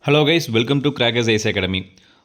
Hello guys, welcome to crackers ice academy.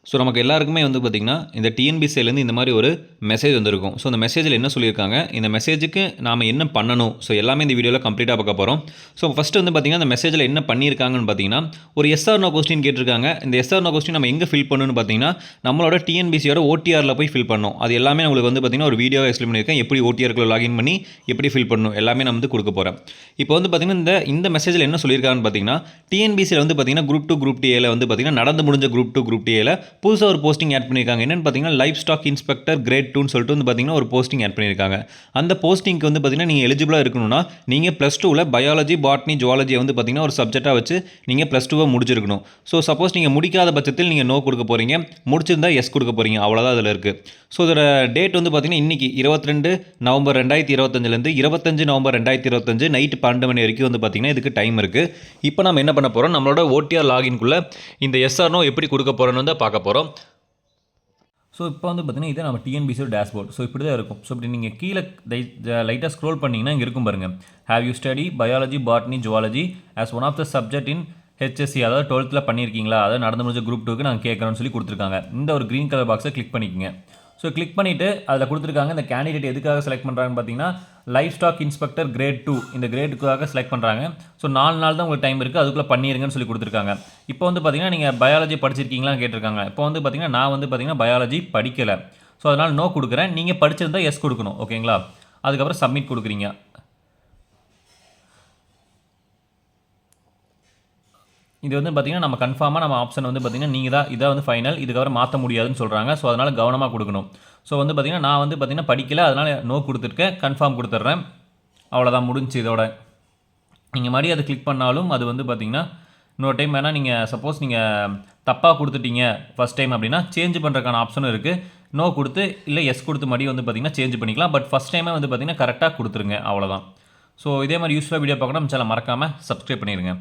So நமக்கு எல்லாருக்குமே வந்து பார்த்திங்கன்னா இந்த டிஎன்பிசிலேருந்து இந்த மாதிரி ஒரு மெசேஜ் வந்திருக்கும். ஸோ அந்த மெசேஜில் என்ன சொல்லியிருக்காங்க, இந்த மெசேஜுக்கு நாம் என்ன பண்ணணும், ஸோ எல்லாமே இந்த வீடியோவில் கம்ப்ளீட்டாக பார்க்க போகிறோம். ஸோ ஃபஸ்ட்டு வந்து பார்த்திங்கன்னா இந்த மெசேஜில் என்ன பண்ணியிருக்காங்கன்னு பார்த்தீங்கன்னா ஒரு எஸ்ஆர் நோ கொஸ்டின் கேட்டிருக்காங்க. இந்த எஸ்ஆர் நோ கொஸ்டின் நம்ம எங்கே ஃபில் பண்ணணும்னு பார்த்தீங்கன்னா நம்மளோட டிஎன்பிசியோட ஓடிஆரில் போய் ஃபில் பண்ணணும். அது எல்லாமே உங்களுக்கு வந்து பார்த்திங்கன்னா ஒரு வீடியோவை எக்ஸ்பிளைன் பண்ணியிருக்கேன். எப்படி ஓடிஆருக்குள்ள லாகின் பண்ணி எப்படி ஃபில் பண்ணணும் எல்லாமே நான் வந்து கொடுக்க போகிறேன். இப்போ வந்து பார்த்திங்கன்னா இந்த மெசேஜில் என்ன சொல்லியிருக்காங்கன்னு பார்த்தீங்கன்னா டிஎன்பிசியில் வந்து பார்த்திங்கன்னா குரூப் 2 குரூப் டிஏல வந்து பார்த்திங்கன்னா நடந்து முடிஞ்ச குரூப் 2 குரூப் டிஏல புதுசாக ஒரு போஸ்டிங் ஆட் பண்ணியிருக்காங்க. என்னென்னு பார்த்தீங்கன்னா லைஃப் ஸ்டாக் இன்ஸ்பெக்டர் கிரேட் 2ன்னு சொல்லிட்டு வந்து பார்த்தீங்கன்னா ஒரு போஸ்டிங் ஆட் பண்ணியிருக்காங்க. அந்த போஸ்டிங்க்கு வந்து பார்த்தீங்கன்னா நீங்கள் எலிஜிபிளாக இருக்கணும்னா நீங்கள் +2ல் பயாலஜி பாட்னி ஜுவாலஜியை வந்து பார்த்தீங்கன்னா ஒரு சப்ஜெக்டாக வச்சு நீங்கள் +2 முடிச்சிருக்கணும். ஸோ சப்போஸ் நீங்கள் முடிக்காத பட்சத்தில் நீங்கள் நோ கொடுக்க போகிறீங்க, முடிச்சிருந்தா எஸ் கொடுக்க போகிறீங்க, அவ்வளோதான் அதில் இருக்குது. ஸோ இதோட டேட் வந்து பார்த்தீங்கன்னா இன்றைக்கி 22 நவம்பர் 2025 25 நவம்பர் 2025 நைட்டு 12 மணி வரைக்கும் வந்து பார்த்தீங்கன்னா இதுக்கு டைம் இருக்குது. இப்போ நம்ம என்ன பண்ண போகிறோம், நம்மளோட ஓடிஆர் லாகின்குள்ளே இந்த எஸ்ஆர்னோ எப்படி கொடுக்க போகிறோன்னு வந்து பார்க்க போகிறோம். ஸோ இப்போ வந்து பார்த்தீங்கன்னா இது நம்ம டிஎன்பிசியோட டேஷ்போர்ட். ஸோ இப்படி தான் இருக்கும். ஸோ இப்படி நீங்கள் கீழே லைட்டாக ஸ்க்ரோல் பண்ணிங்கன்னா இங்கே இருக்கும் பாருங்கள், have you study biology botany zoology as one of the subject in HSC, அதாவது 12th பண்ணியிருக்கீங்களா, அதாவது நடந்து முடிஞ்ச குரூப் 2க்கு நாங்கள் கேட்குறோன்னு சொல்லி கொடுத்துருக்காங்க. இந்த ஒரு க்ரீன் கலர் பாக்ஸை கிளிக் பண்ணிக்கோங்க. ஸோ கிளிக் பண்ணிவிட்டு அதில் கொடுத்துருக்காங்க இந்த கேண்டிடேட் எதுக்காக செலக்ட் பண்ணுறாங்கன்னு பார்த்தீங்கன்னா லைஃப் ஸ்டாக் இன்ஸ்பெக்டர் கிரேட் 2 இந்த கிரேடுக்காக செலக்ட் பண்ணுறாங்க. ஸோ 4 நாள் தான் உங்களுக்கு டைம் இருக்குது, அதுக்குள்ளே பண்ணிடுங்கன்னு சொல்லி கொடுத்துருக்காங்க. இப்போ வந்து பார்த்தீங்கன்னா நீங்கள் பயாலஜி படிச்சிருக்கீங்களான்னு கேட்டிருக்காங்க. இப்போ வந்து பார்த்தீங்கன்னா நான் வந்து பார்த்தீங்கன்னா பயாலஜி படிக்கலை, ஸோ அதனால் நோ கொடுக்குறேன். நீங்கள் படிச்சிருந்தா எஸ் கொடுக்கணும், ஓகேங்களா. அதுக்கப்புறம் சப்மிட் கொடுக்குறீங்க. இது வந்து பார்த்திங்கன்னா நம்ம கன்ஃபார்மாக நம்ம ஆப்ஷன் வந்து பார்த்திங்கன்னா நீங்கள் தான் இதை வந்து ஃபைனல், இதுக்கப்புறம் மாற்ற முடியாதுன்னு சொல்கிறாங்க. ஸோ அதனால் கவனமாக கொடுக்கணும். ஸோ வந்து பார்த்திங்கன்னா நான் வந்து பார்த்திங்கன்னா படிக்கலை, அதனால் நோ கொடுத்துருக்கேன், கன்ஃபார்ம் கொடுத்துட்றேன், அவ்வளோதான் முடிஞ்சு. இதோட நீங்கள் மறுபடியும் அதை கிளிக் பண்ணாலும் அது வந்து பார்த்திங்கன்னா இன்னொரு டைம் வேணால் நீங்கள் சப்போஸ் நீங்கள் தப்பாக கொடுத்துட்டீங்க ஃபஸ்ட் டைம் அப்படின்னா சேஞ்ச் பண்ணுறதுக்கான ஆப்ஷனும் இருக்குது. நோ கொடுத்து இல்லை எஸ் கொடுத்து மறுபடியும் வந்து பார்த்திங்கன்னா சேஞ்ச் பண்ணிக்கலாம். பட் ஃபஸ்ட் டைமே வந்து பார்த்திங்கன்னா கரெக்டாக கொடுத்துருங்க, அவ்வளோதான். ஸோ இதே மாதிரி யூஸ்ஃபுல்லாக வீடியோ பார்க்கணும், நம்ம சேனலை மறக்காமல் சப்ஸ்கிரைப் பண்ணிடுங்க.